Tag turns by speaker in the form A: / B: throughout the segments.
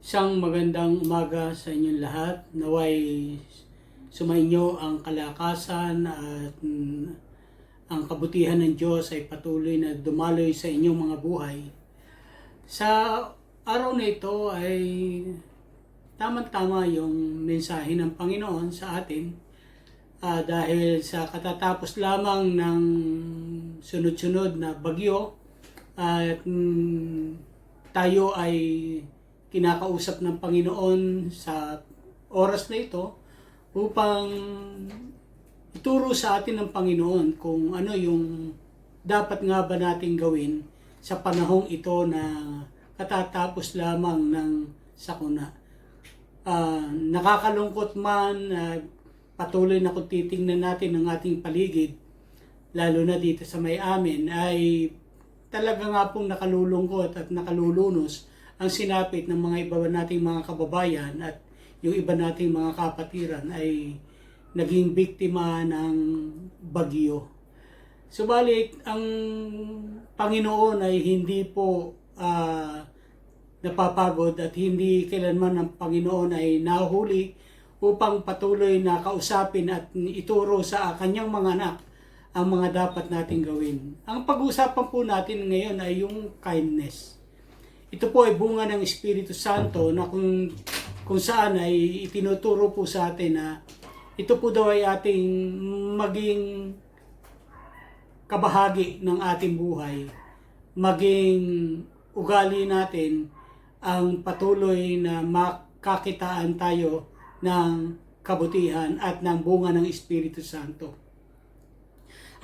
A: Isang magandang umaga sa inyong lahat. Naway sumainyo ang kalakasan at ang kabutihan ng Diyos ay patuloy na dumaloy sa inyong mga buhay. Sa araw na ito ay tamang-tama yung mensahe ng Panginoon sa atin dahil sa katatapos lamang ng sunod-sunod na bagyo at tayo ay kinakausap ng Panginoon sa oras na ito upang ituro sa atin ng Panginoon kung ano yung dapat nga ba nating gawin sa panahong ito na katatapos lamang ng sakuna. Nakakalungkot man, patuloy na kung titingnan natin ang ating paligid, lalo na dito sa may amin, ay talaga nga pong nakalulungkot at nakalulunos ang sinapit ng mga iba nating mga kababayan at yung iba nating mga kapatiran ay naging biktima ng bagyo. Subalit, ang Panginoon ay hindi po napapagod at hindi kailanman ang Panginoon ay nahuli upang patuloy na kausapin at ituro sa kanyang mga anak ang mga dapat nating gawin. Ang pag-uusapan po natin ngayon ay yung kindness. Ito po ay bunga ng Espiritu Santo na kung saan ay itinuturo po sa atin na ito po daw ay ating maging kabahagi ng ating buhay, maging ugali natin ang patuloy na makakitaan tayo ng kabutihan at ng bunga ng Espiritu Santo.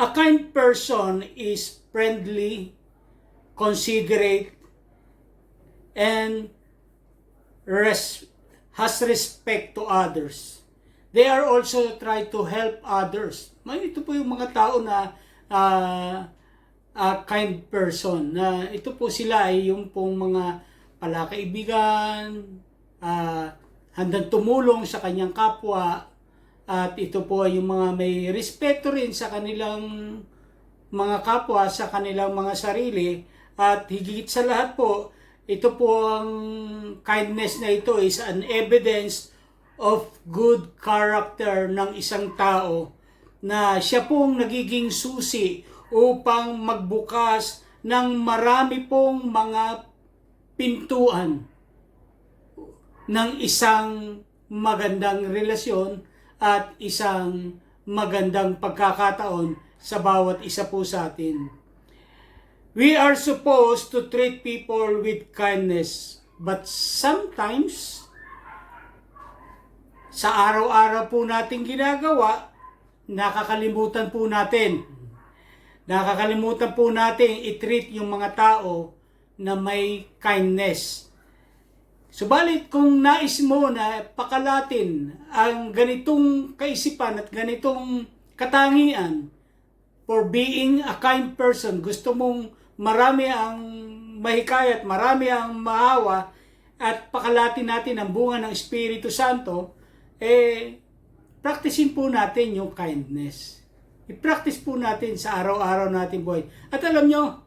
A: A kind person is friendly, considerate, and has respect to others. They are also try to help others. Ito po yung mga tao na kind person. Ito po sila ay yung pong mga palakaibigan, handang tumulong sa kanyang kapwa, at ito po ay yung mga may respeto rin sa kanilang mga kapwa, sa kanilang mga sarili, at higit sa lahat po, ito po ang kindness na ito is an evidence of good character ng isang tao na siya pong nagiging susi upang magbukas ng marami pong mga pintuan ng isang magandang relasyon at isang magandang pagkakataon sa bawat isa po sa atin. We are supposed to treat people with kindness, but sometimes, sa araw-araw po natin ginagawa, nakakalimutan po natin. Nakakalimutan po natin i-treat yung mga tao na may kindness. Subalit kung nais mo na pakalatin ang ganitong kaisipan at ganitong katangian for being a kind person, gusto mong marami ang mahikayat, marami ang maawa, at pakalatin natin ang bunga ng Espiritu Santo, practicein po natin yung kindness. I-practice po natin sa araw-araw natin buhay. At alam nyo,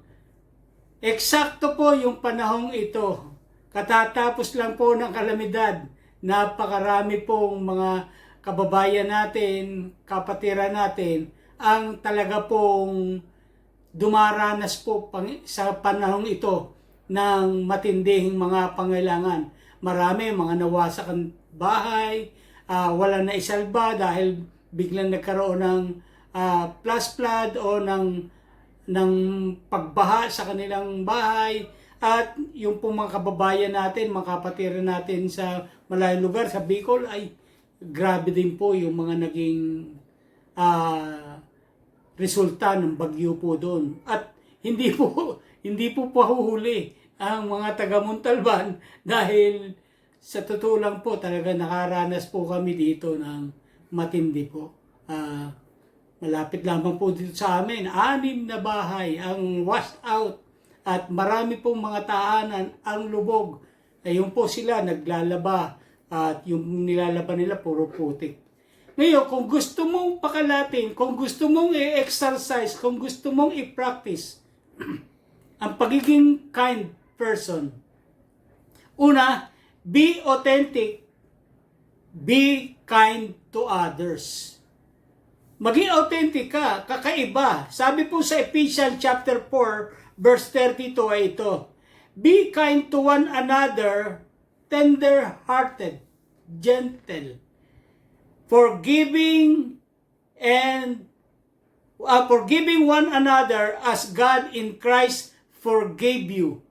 A: eksakto po yung panahong ito. Katatapos lang po ng kalamidad. Napakarami pong mga kababayan natin, kapatiran natin, ang talaga pong dumaranas po sa panahong ito ng matinding mga pangailangan. Marami mga nawasak ang bahay, wala na isalba dahil biglang nagkaroon ng flash flood o ng pagbaha sa kanilang bahay. At yung pong mga kababayan natin, mga kapatiran natin sa malayong lugar, sa Bicol, ay grabe din po yung mga naging resulta ng bagyo po doon. At hindi po pahuhuli ang mga taga Montalban dahil sa totoo lang po talaga nakaranas po kami dito ng matindi po. Malapit lamang po dito sa amin, 6 na bahay ang washed out at marami pong mga tahanan ang lubog. Ayun po sila naglalaba at yung nilalaba nila puro putik. Ngayon, kung gusto mong pakalatin, kung gusto mong i-exercise, kung gusto mong i-practice ang pagiging kind person, una, Be authentic. Be kind to others. Maging authentic ka, kakaiba. Sabi po sa Ephesians chapter 4, verse 32 ay ito. Be kind to one another, tender-hearted, gentle, forgiving one another as God in Christ forgave you.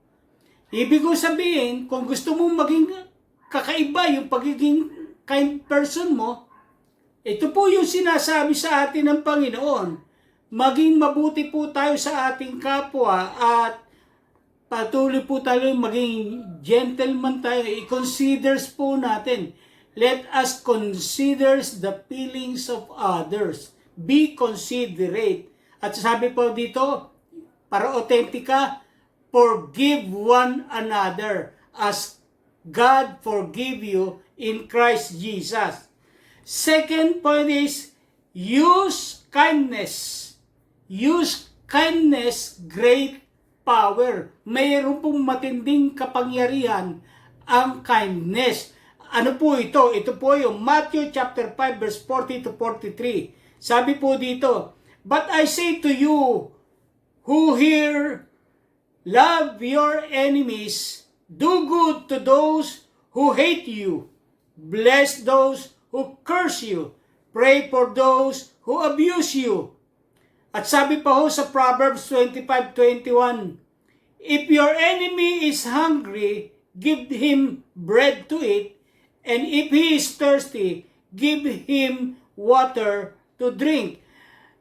A: Ibig ko sabihin, kung gusto mong maging kakaiba yung pagiging kind person mo, ito po yung sinasabi sa atin ng Panginoon. Maging mabuti po tayo sa ating kapwa at patuloy po tayo maging gentleman tayo. I-considers po natin. Let us consider the feelings of others. Be considerate. At sabi po dito, para authentica, forgive one another as God forgive you in Christ Jesus. Second point is, use kindness. Use kindness, great power. Mayroon pong matinding kapangyarihan ang kindness. Ano po ito? Ito po yung Matthew chapter 5 verse 40 to 43. Sabi po dito, but I say to you who hear, love your enemies, do good to those who hate you, bless those who curse you, pray for those who abuse you. At sabi pa ho sa Proverbs 25:21, if your enemy is hungry, give him bread to eat, and if he is thirsty, give him water to drink.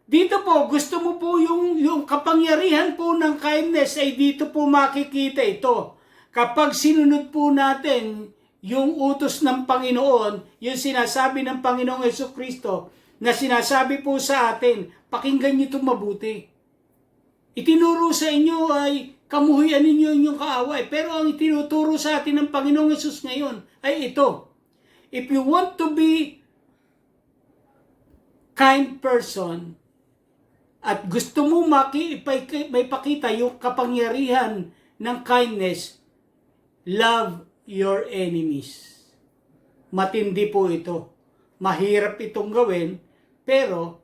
A: Dito po, gusto mo po yung kapangyarihan po ng kindness ay dito po makikita ito. Kapag sinunod po natin yung utos ng Panginoon, yung sinasabi ng Panginoong Jesucristo, na sinasabi po sa atin, pakinggan niyo itong mabuti. Itinuro sa inyo ay kamuhian ninyo yung kaaway. Pero ang itinuturo sa atin ng Panginoong Jesus ngayon ay ito. If you want to be kind person at gusto mo may pakita yung kapangyarihan ng kindness, love your enemies. Matindi po ito. Mahirap itong gawin, pero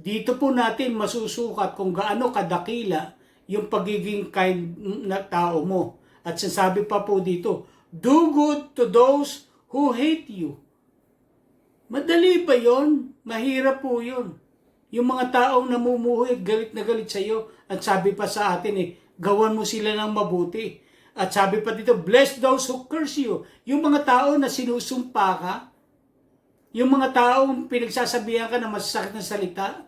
A: dito po natin masusukat kung gaano kadakila yung pagiging kind na tao mo. At sasabi pa po dito, do good to those who hate you. Madali ba yon? Mahirap po yun. Yung mga taong namumuhay, galit na galit sa iyo, at sabi pa sa atin gawan mo sila ng mabuti. At sabi pa dito, bless those who curse you. Yung mga tao na sinusumpa ka, yung mga taong pinagsasabihan ka na masasakit na salita,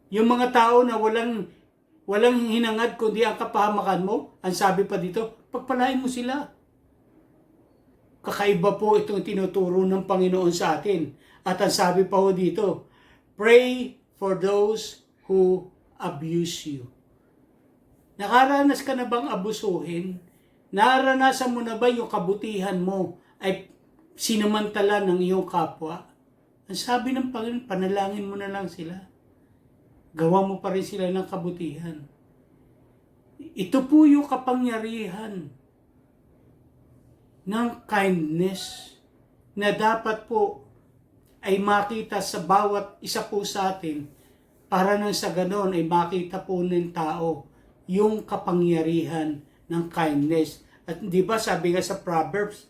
A: yung mga tao na walang hinangad kundi ang kapahamakan mo, ang sabi pa dito, pagpalain mo sila. Kakaiba po itong tinuturo ng Panginoon sa atin. At ang sabi pa po dito, pray for those who abuse you. Nakaranas ka na bang abusuhin? Naranasan mo na ba yung kabutihan mo ay sinamantala ng iyong kapwa? Ang sabi ng Panginoon, panalangin mo na lang sila. Gawa mo pa rin sila ng kabutihan. Ito po yung kapangyarihan ng kindness na dapat po ay makita sa bawat isa po sa atin para nang sa ganon ay makita po ng tao yung kapangyarihan ng kindness. At di ba sabi nga sa Proverbs,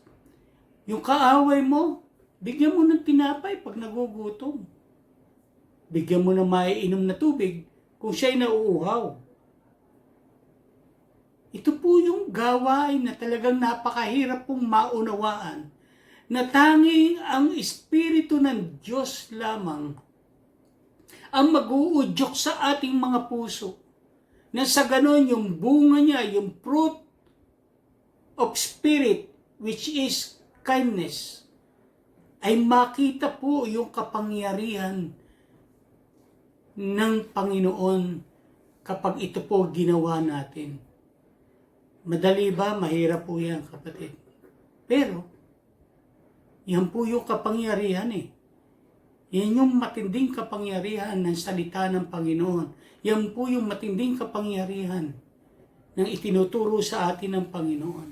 A: yung kaaway mo, bigyan mo ng tinapay pag nagugutom. Bigyan mo ng maiinom na tubig kung siya'y nauuhaw. Ito po yung gawain na talagang napakahirap pong maunawaan na tanging ang Espiritu ng Diyos lamang ang mag-uudyok sa ating mga puso. Na sa ganon yung bunga niya, yung fruit of Spirit, which is kindness, ay makita po yung kapangyarihan ng Panginoon kapag ito po ginawa natin. Madali ba? Mahirap po yan, kapatid. Pero, yan po yung kapangyarihan Yan yung matinding kapangyarihan ng salita ng Panginoon. Yan po yung matinding kapangyarihan ng itinuturo sa atin ng Panginoon.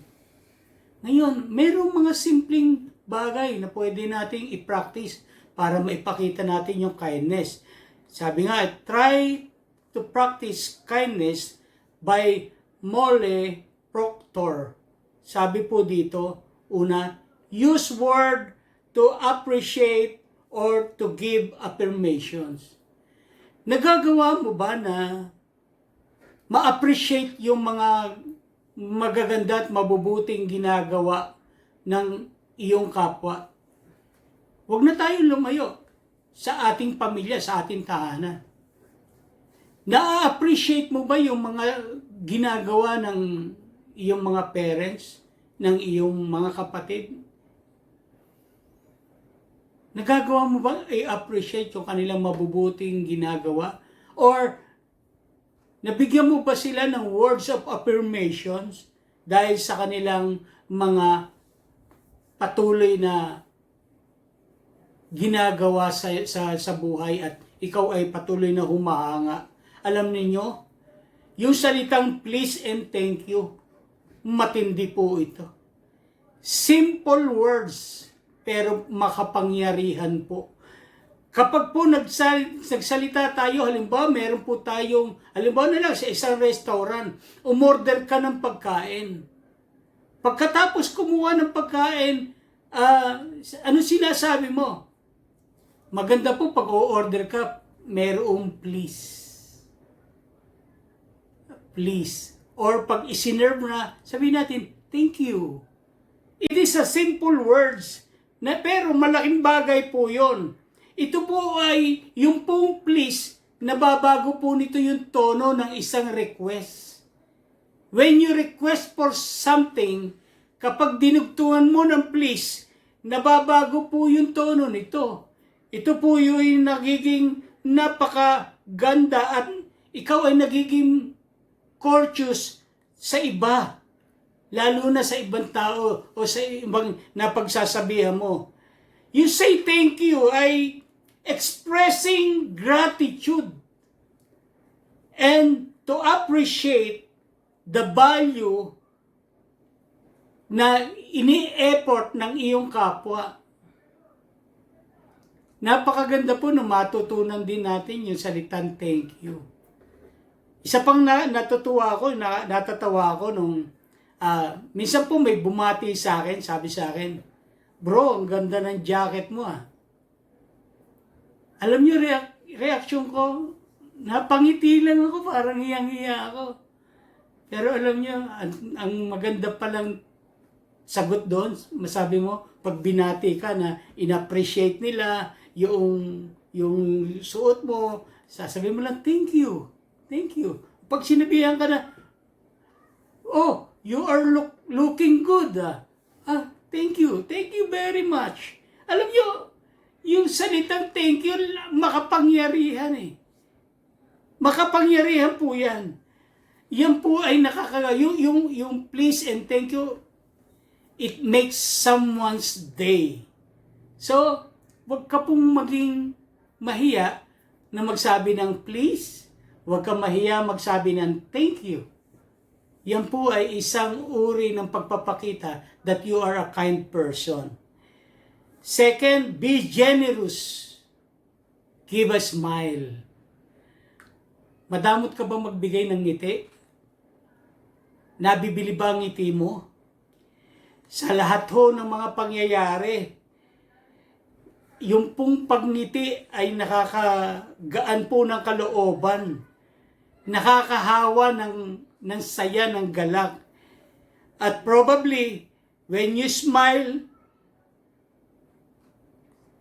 A: Ngayon, merong mga simpleng bagay na pwede nating i-practice para maipakita natin yung kindness. Sabi nga, try to practice kindness by Mole Proctor. Sabi po dito, una, use word to appreciate or to give affirmations. Nagagawa mo ba na ma-appreciate yung mga magaganda at mabubuting ginagawa ng iyong kapwa? Huwag na tayong lumayo sa ating pamilya, sa ating tahanan. Na-appreciate mo ba yung mga ginagawa ng iyong mga parents, ng iyong mga kapatid? Nagagawa mo ba i-appreciate yung kanilang mabubuting ginagawa? Or nabigyan mo ba sila ng words of affirmations dahil sa kanilang mga patuloy na ginagawa sa buhay at ikaw ay patuloy na humahanga? Alam ninyo, yung salitang please and thank you, matindi po ito. Simple words, pero makapangyarihan po. Kapag po nagsalita tayo, halimbawa, meron po tayong, halimbawa na lang sa isang restaurant, umorder ka ng pagkain. Pagkatapos kumuha ng pagkain, ano sinasabi mo? Maganda po pag o-order ka, merong please. Please. Or pag isinerve na, sabihin natin, thank you. It is a simple words, na pero malaking bagay po yon. Ito po ay yung pong please, nababago po nito yung tono ng isang request. When you request for something, kapag dinugtungan mo ng please, nababago po yung tono nito. Ito po yung nagiging napakaganda at ikaw ay nagiging courteous sa iba. Lalo na sa ibang tao o sa ibang napagsasabihan mo. You say thank you ay expressing gratitude and to appreciate the value na ini-effort ng iyong kapwa. Napakaganda po na matutunan din natin yung salitang thank you. Isa pang natatawa ako nung minsan po may bumati sa akin, sabi sa akin, bro, ang ganda ng jacket mo ah. Alam niyo, reaksyon ko, napangiti lang ako, parang hiyang-hiya ako. Pero alam niyo, ang maganda palang sagot doon, masabi mo, pag binati ka na in-appreciate nila yung suot mo, sasabihin mo lang, thank you. Thank you. Pag sinabihan ka na, oh, you are looking good. Thank you. Thank you very much. Alam niyo, yung salitang thank you, makapangyarihan eh. Makapangyarihan po yan. Yan po ay yung please and thank you, it makes someone's day. So, wag ka pong maging mahiya na magsabi ng please. Wag ka mahiya magsabi ng thank you. Yan po ay isang uri ng pagpapakita that you are a kind person. Second, be generous. Give a smile. Madamot ka ba magbigay ng ngiti? Nabibili ba ang ngiti mo? Sa lahat ho ng mga pangyayari, yung pong pagngiti ay nakakagaan po ng kalooban. Nakakahawa ng saya, ng galak. At probably, when you smile,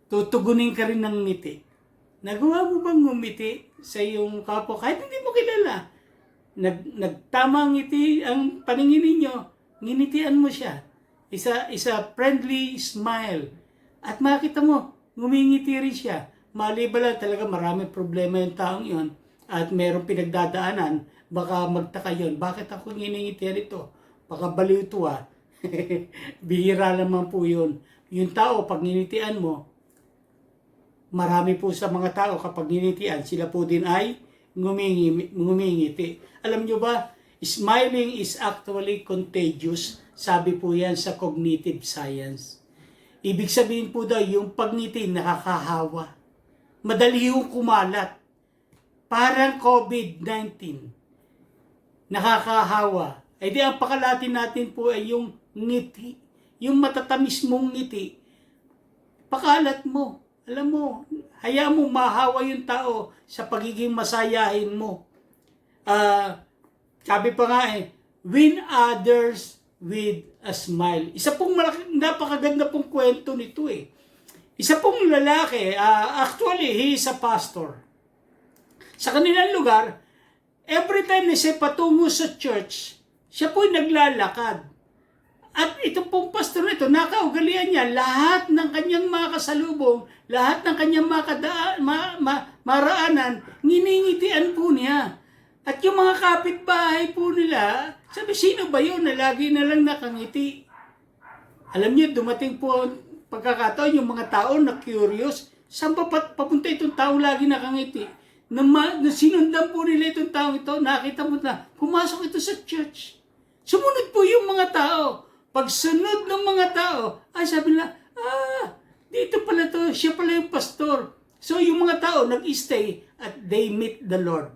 A: tutugunin ka rin ng ngiti. Nagawa mo bang ngumiti sa iyong kapwa kahit hindi mo kilala? Nagtama ngiti ang paningin ninyo, nginitian mo siya. Isa friendly smile. At makita mo, ngumingiti rin siya. Maliba lang talaga maraming problema yung taong yon at merong pinagdadaanan, baka magtaka yun. Bakit ako nginingitian ito? Baka baliw ito ah. Bihira naman po yun. Yung tao, pag nginitian mo, marami po sa mga tao kapag nginitian, sila po din ay ngumingiti. Alam nyo ba, smiling is actually contagious. Sabi po yan sa cognitive science. Ibig sabihin po daw, yung pagngiti nakakahawa. Madali yung kumalat. Parang COVID-19. Nakakahawa. Eh di ang pakalatin natin po ay yung ngiti. Yung matatamis mong ngiti. Pakalat mo. Alam mo, hayaan mo mahawa yung tao sa pagiging masayahin mo. Sabi pa nga win others with a smile. Isa pong napakaganda pong kwento nito Isa pong lalaki, actually, he is a pastor. Sa kanilang lugar, every time na siya patungo sa church, siya po'y naglalakad. At ito pong pastor na ito, nakaugalian niya, lahat ng kanyang mga kasalubong, lahat ng kanyang maraanan, nginingitian po niya. At yung mga kapitbahay po nila, sabi, sino ba yun na lagi na lang nakangiti? Alam niyo, dumating po pagkakataon, yung mga tao na curious, saan pa papunta itong tao lagi nakangiti? Na sinundan po nila itong tao ito, nakita mo na, pumasok ito sa church. Sumunod po yung mga tao. Pagsunod ng mga tao, ay sabi nila, dito pala to, siya pala yung pastor. So yung mga tao nag-stay at they meet the Lord.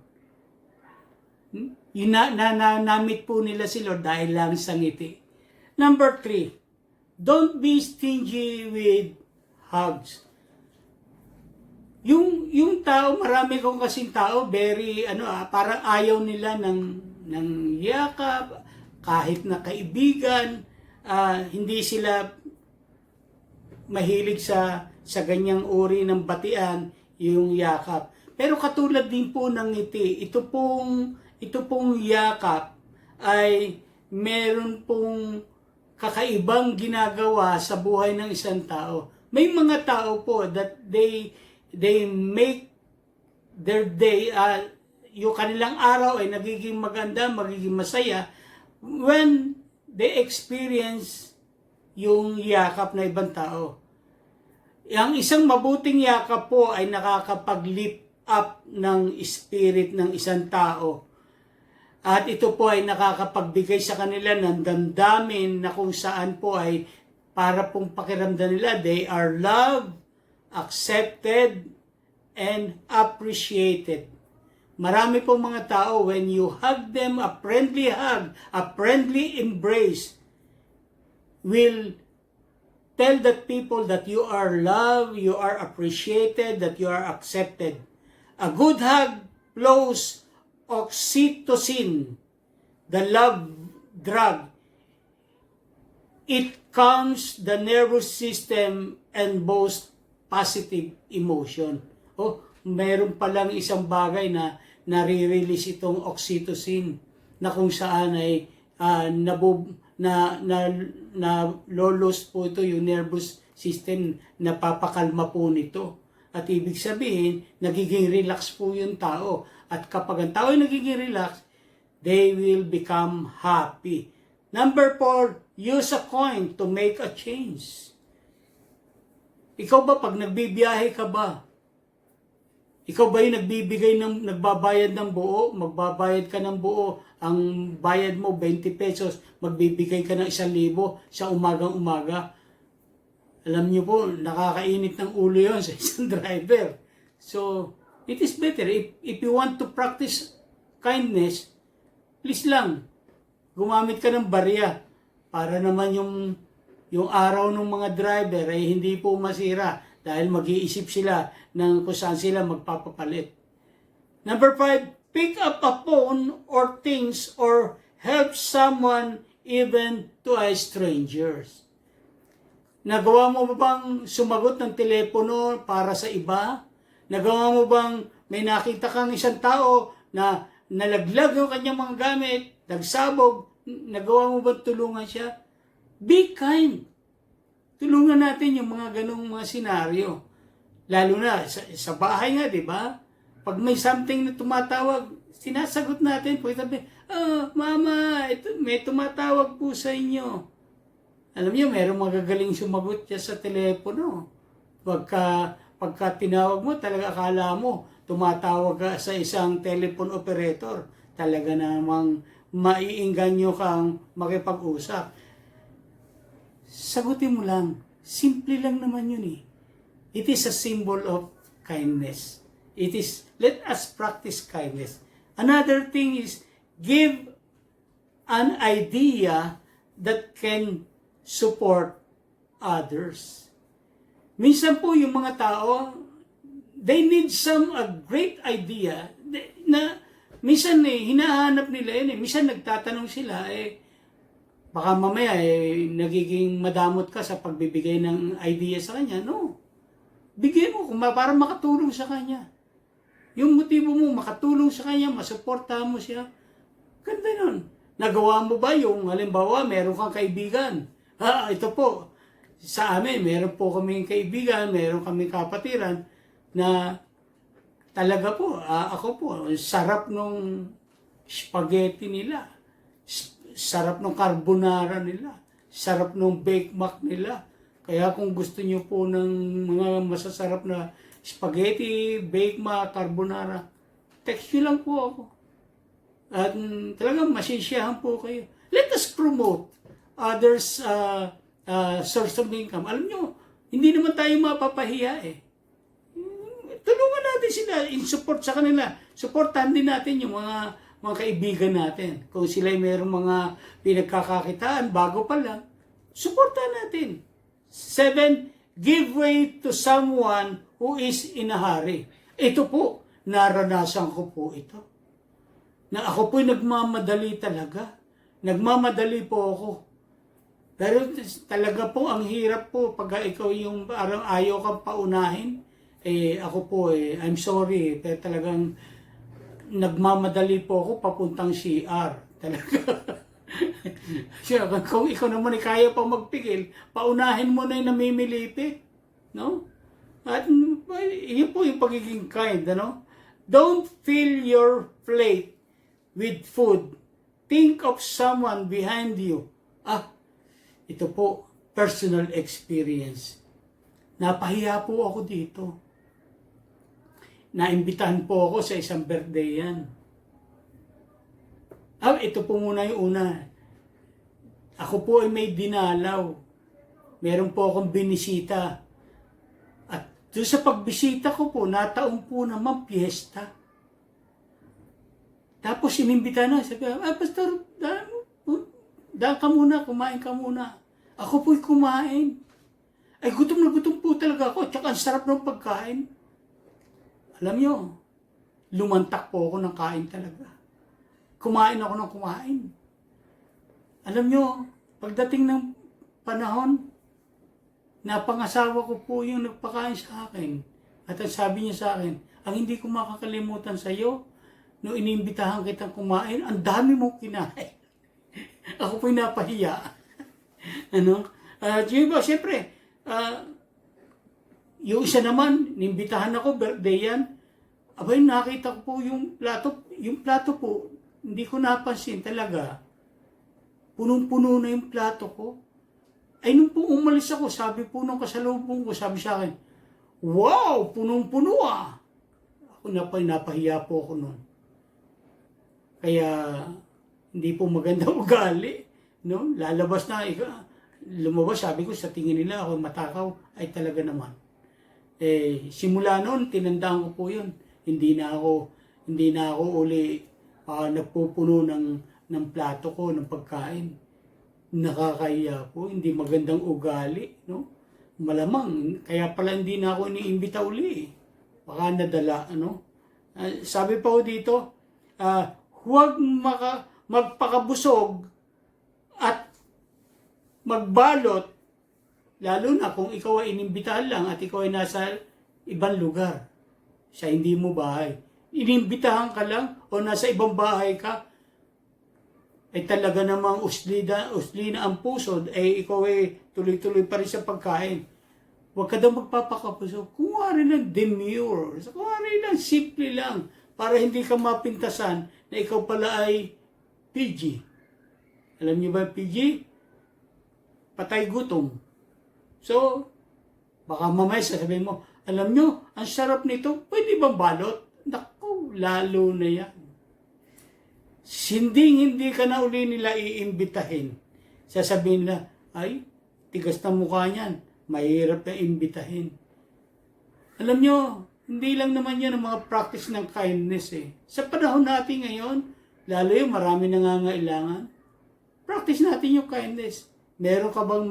A: Yung na-meet po nila si Lord dahil lang sa ngiti. Number 3, don't be stingy with hugs. Yung tao, marami kong kasing tao, very, parang ayaw nila ng yakap, kahit na kaibigan, hindi sila mahilig sa ganyang uri ng batian, yung yakap. Pero katulad din po ng ngiti, ito pong yakap ay meron pong kakaibang ginagawa sa buhay ng isang tao. May mga tao po that they make their day, yung kanilang araw ay nagiging maganda, magiging masaya when they experience yung yakap na ibang tao. Ang isang mabuting yakap po ay nakakapag-lift up ng spirit ng isang tao. At ito po ay nakakapagbigay sa kanila ng damdamin na kung saan po ay para pong pakiramdam nila, they are loved, accepted, and appreciated. Marami pong mga tao, when you hug them, a friendly hug, a friendly embrace, will tell that people that you are loved, you are appreciated, that you are accepted. A good hug flows oxytocin, the love drug. It calms the nervous system and boosts positive emotion. Meron palang isang bagay na nare-release itong oxytocin na kung saan ay lolos po ito yung nervous system, napapakalma po nito. At ibig sabihin, nagiging relax po yung tao. At kapag ang tao ay nagiging relax, they will become happy. Number 4, use a coin to make a change. Ikaw ba, pag nagbibiyahe ka ba, ikaw ba yung nagbabayad ng buo? Magbabayad ka ng buo. Ang bayad mo, 20 pesos. Magbibigay ka ng 1,000 sa umagang-umaga. Alam niyo po, nakakainit ng ulo yon sa isang driver. So, it is better. If you want to practice kindness, please lang, gumamit ka ng barya para naman yung araw ng mga driver ay hindi po masira dahil mag-iisip sila ng kung saan sila magpapapalit. Number 5, pick up a phone or things or help someone even to a strangers. Nagawa mo ba bang sumagot ng telepono para sa iba? Nagawa mo bang may nakita kang isang tao na nalaglag yung kanyang mga gamit, nagsabog, nagawa mo ba tulungan siya? Be kind. Tulungan natin yung mga ganong mga senaryo. Lalo na sa bahay nga, di ba? Pag may something na tumatawag, sinasagot natin. Pag sabi, mama, may tumatawag po sa inyo. Alam niyo, mayroong magagaling sumagot siya sa telepono. Pagka tinawag mo, talaga akala mo, tumatawag ka sa isang telephone operator. Talaga namang maiinganyo kang makipag-usap. sagutin mo lang. Simple lang naman yun eh. It is a symbol of kindness. Let us practice kindness. Another thing is, give an idea that can support others. Minsan po yung mga tao, they need a great idea na minsan hinahanap nila yun eh. Minsan nagtatanong sila baka mamaya nagiging madamot ka sa pagbibigay ng idea sa kanya. No. Bigay mo para makatulong sa kanya. Yung motibo mo, makatulong sa kanya, masuportahan mo siya. Ganda nun. Nagawa mo ba yung, halimbawa, meron kang kaibigan. Ito po, sa amin, meron po kaming kaibigan, meron kaming kapatiran na talaga po, ako po, sarap nung spaghetti nila, sarap nung carbonara nila, sarap nung Bake Mac nila. Kaya kung gusto niyo po ng mga masasarap na spaghetti, Bake Mac, carbonara, text nyo lang po ako. At talagang masisiyahan po kayo. Let us promote others' source of income. Alam nyo, hindi naman tayo mapapahiya eh. Tulungan natin sila in support sa kanila. Supportan din natin yung mga kaibigan natin. Kung sila mayroong mga pinagkakakitaan, bago pa lang, supportan natin. 7, give way to someone who is in a hurry. Ito po, naranasan ko po ito. Na ako po'y nagmamadali talaga. Nagmamadali po ako. Pero talaga po, ang hirap po pag ikaw yung parang ayaw kang paunahin. Ako po I'm sorry, pero talagang nagmamadali po ako papuntang CR. Talaga. Kung ikaw naman kaya pa magpigil, paunahin mo na yung namimilipit. No? At yun po yung pagiging kind. Ano? Don't fill your plate with food. Think of someone behind you. Ito po, personal experience. Napahiya po ako dito. Naimbitahan po ako sa isang birthday yan. Ito po muna yung una. Ako po ay may dinalaw. Meron po akong binisita. At doon sa pagbisita ko po, nataon po naman piyesta. Tapos inimbita na. Sabi, Pastor, daan ka muna, kumain ka muna. Ako po'y kumain. Gutom na gutom po talaga ako. Tsaka ang sarap ng pagkain. Alam nyo, lumantak po ako ng kain talaga. Kumain ako ng kumain. Alam nyo, pagdating ng panahon, napangasawa ko po yung nagpakain sa akin. At ang sabi niya sa akin, ang hindi ko makakalimutan sa iyo, no inimbitahan kitang kumain, ang dami mong kinain. Ako po'y napahiya. Ano? Siyempre, yung isa naman, inimbitahan ako, birthday yan. Abay, nakita ko po yung plato po, hindi ko napansin talaga. Punong-puno na yung plato ko. Nung po umalis ako, sabi po nung kasalubong ko, sabi sa akin, wow, punong-puno ah. Ako napahiya po ako noon. Kaya, hindi po maganda ugali. No? Lalabas na, lumabas, sabi ko, sa tingin nila ako matakaw, ay talaga naman. Simula noon, tinandaan ko po yun. Hindi na ako uli nagpupuno ng plato ko, ng pagkain. Nakakahiya po, hindi magandang ugali. No? Malamang, kaya pala hindi na ako iniimbita uli. Baka nadala, ano? Sabi pa ko dito, huwag magpakabusog at magbalot, lalo na kung ikaw ay inimbitahan lang at ikaw ay nasa ibang lugar, sa hindi mo bahay. Inimbitahan ka lang o nasa ibang bahay ka, ay talaga namang usli na ang puso, ikaw ay tuloy-tuloy pa rin sa pagkain. Huwag ka daw magpapakabusog. Kumari lang demure. Kumari lang, simple lang. Para hindi ka mapintasan na ikaw pala ay PG. Alam niyo ba PG? Patay gutom. So, baka mamaya sasabihin mo, alam niyo, ang sarap nito, pwede bang balot? Naku, lalo na yan. Hindi ka na uli nila iimbitahin. Sasabihin nila, ay, tigas na mukha niyan, mahirap na imbitahin. Alam nyo, hindi lang naman yan ang mga practice ng kindness eh. Sa panahon natin ngayon, lalo yung marami nangangailangan, practice natin yung kindness. Meron ka bang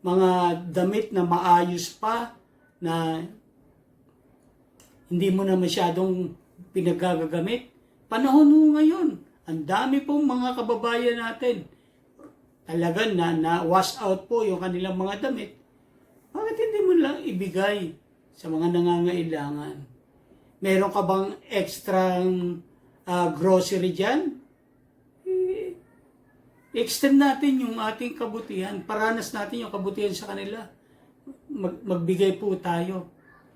A: mga damit na maayos pa, na hindi mo na masyadong pinagagagamit? Panahon mo ngayon, ang dami pong mga kababayan natin, talagang na wash out po yung kanilang mga damit. Bakit hindi mo lang ibigay sa mga nangangailangan? Meron ka bang extra grocery dyan? Extend natin yung ating kabutihan. Paranas natin yung kabutihan sa kanila. Magbigay po tayo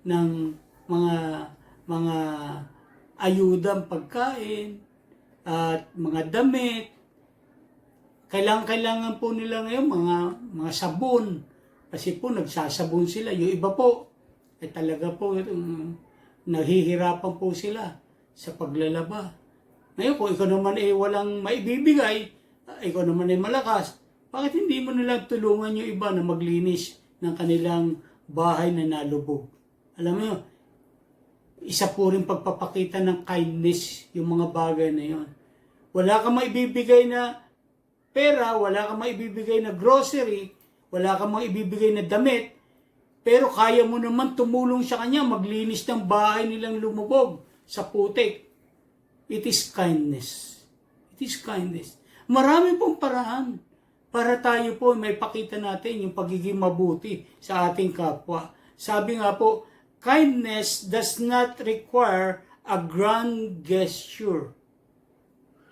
A: ng mga ayudang pagkain at mga damit. Kailangan po nila ngayon mga sabon. Kasi po nagsasabon sila. Yung iba po, talaga po nahihirapan po sila sa paglalaba. Ngayon kung ikaw naman walang maibibigay, ikaw naman malakas, bakit hindi mo nilang tulungan yung iba na maglinis ng kanilang bahay na nalubog? Alam mo yun, isa po rin pagpapakita ng kindness yung mga bagay na yun. Wala kang maibibigay na pera, wala kang maibibigay na grocery, wala kang maibibigay na damit, pero kaya mo naman tumulong sa kanya maglinis ng bahay nilang lumubog sa putik. It is kindness. It is kindness. Marami pong paraan para tayo po may pakita natin yung pagiging mabuti sa ating kapwa. Sabi nga po, kindness does not require a grand gesture.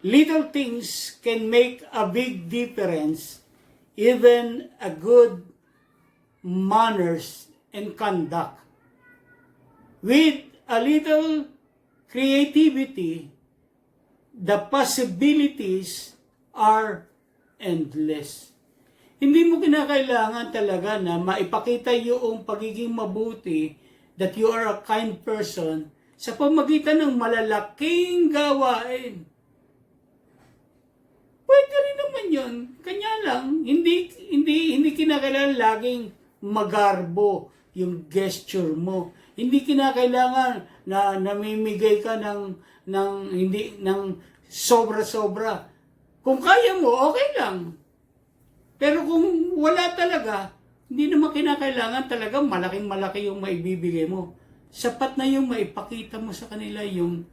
A: Little things can make a big difference, even a good manners and conduct. With a little creativity, the possibilities are endless. Hindi mo kinakailangan talaga na maipakita yung pagiging mabuti, that you are a kind person, sa pamagitan ng malalaking gawain. Pwede rin naman yun. Kanya lang, hindi kinakailangan laging magarbo yung gesture mo. Hindi kinakailangan na namimigay ka ng sobra-sobra. Kung kaya mo, okay lang. Pero kung wala talaga, hindi naman kinakailangan talaga malaking-malaki yung maibibigay mo. Sapat na yung maipakita mo sa kanila yung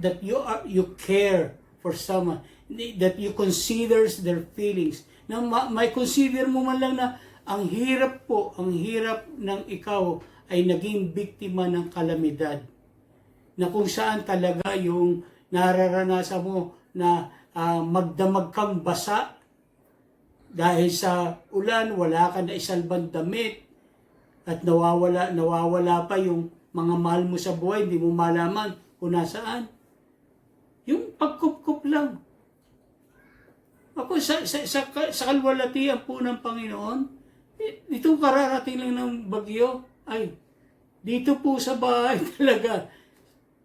A: that you care for someone, that you considers their feelings. Na may consider mo man lang na ang hirap ng ikaw ay naging biktima ng kalamidad. Na kung saan talaga yung nararanasan mo na magdamag kang basa dahil sa ulan, wala ka na isalbang damit, at nawawala pa yung mga mahal mo sa buhay, hindi mo malaman kung nasaan. Yung pagkup-kup lang. Ako sa kalwalatian po ng Panginoon, itong kararating lang ng bagyo, ay dito po sa bahay talaga,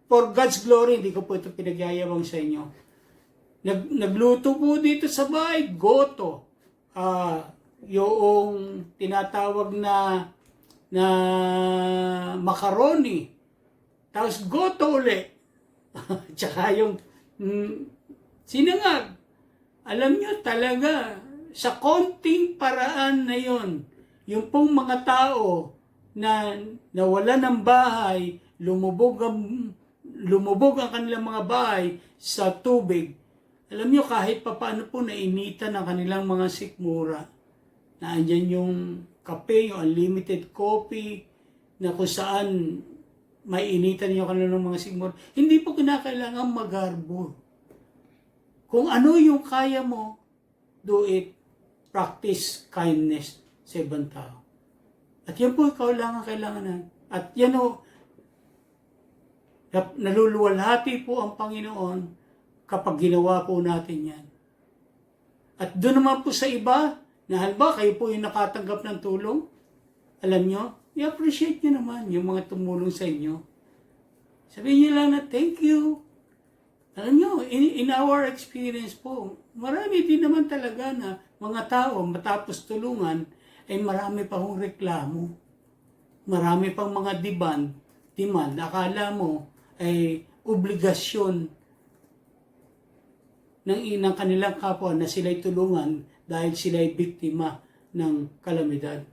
A: for God's glory, hindi ko po ito pinagyayabang sa inyo. Nagluto po dito sa bahay, goto. Yung tinatawag na macaroni. Tapos goto uli. Tsaka yung sinangag. Alam nyo talaga, sa konting paraan na yon, yung pong mga tao na nawala ng bahay, lumubog ang kanilang mga bahay sa tubig. Alam nyo, kahit papaano po nainitan ang kanilang mga sikmura. Na andyan yung kape, yung unlimited coffee, na kung saan may initan yung kanilang mga sikmura. Hindi po kinakailangan magarbo. Kung ano yung kaya mo, do it. Practice kindness sa ibang tao. At yan po kailangan. At yan o, naluluwalhati po ang Panginoon kapag ginawa po natin yan. At doon naman po sa iba, na halimbawa kayo po yung nakatanggap ng tulong, alam nyo, i-appreciate nyo naman yung mga tumulong sa inyo. Sabihin nyo lang na thank you. Alam nyo, in our experience po, marami din naman talaga na mga tao matapos tulungan ay marami pa hong reklamo. Marami pang mga demand. Akala mo ay obligasyon ng kanilang kapwa na sila'y tulungan dahil sila'y biktima ng kalamidad.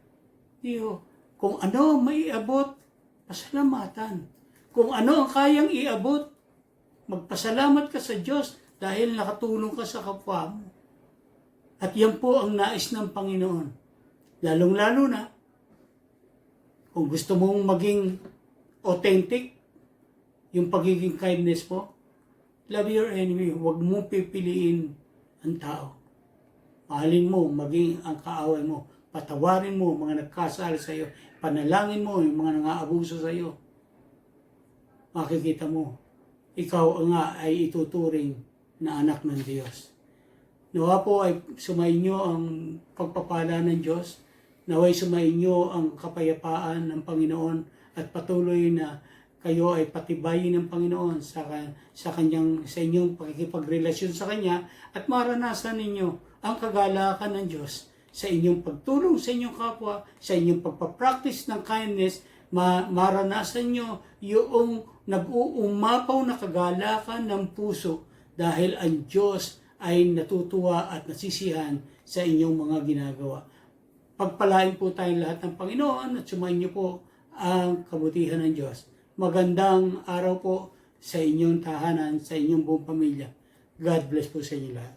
A: Diyo, kung ano ang maiabot, pasalamatan. Kung ano ang kayang iabot, magpasalamat ka sa Diyos dahil nakatulong ka sa kapwa mo. At yan po ang nais ng Panginoon. Lalong-lalo na, kung gusto mong maging authentic, yung pagiging kindness mo, love your enemy. Huwag mong pipiliin ang tao. Mahalin mo, maging ang kaaway mo. Patawarin mo mga nagkasala sa iyo. Panalangin mo yung mga nang-aabuso sa iyo. Makikita mo, ikaw nga ay ituturing na anak ng Diyos. Nawa po ay sumainyo ang pagpapala ng Diyos. Naway sumainyo ang kapayapaan ng Panginoon at patuloy na kayo ay patibayin ng Panginoon sa inyong pakikipagrelasyon sa Kanya at maranasan ninyo ang kagalakan ng Diyos sa inyong pagtulong sa inyong kapwa, sa inyong pagpapractice ng kindness, maranasan nyo yung nag-uumapaw na kagalakan ng puso dahil ang Diyos ay natutuwa at nasisihan sa inyong mga ginagawa. Pagpalain po tayong lahat ng Panginoon at sumayin niyo po ang kabutihan ng Diyos. Magandang araw po sa inyong tahanan, sa inyong buong pamilya. God bless po sa inyo lahat.